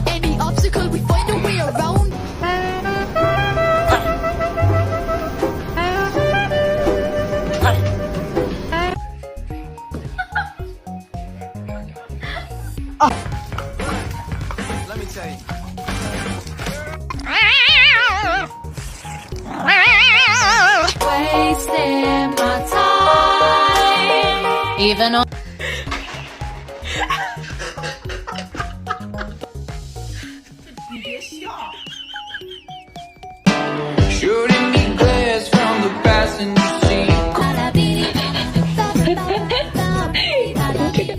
Any obstacle, we find a way around. Let me tell you. Wasting my time. Even on.你别笑。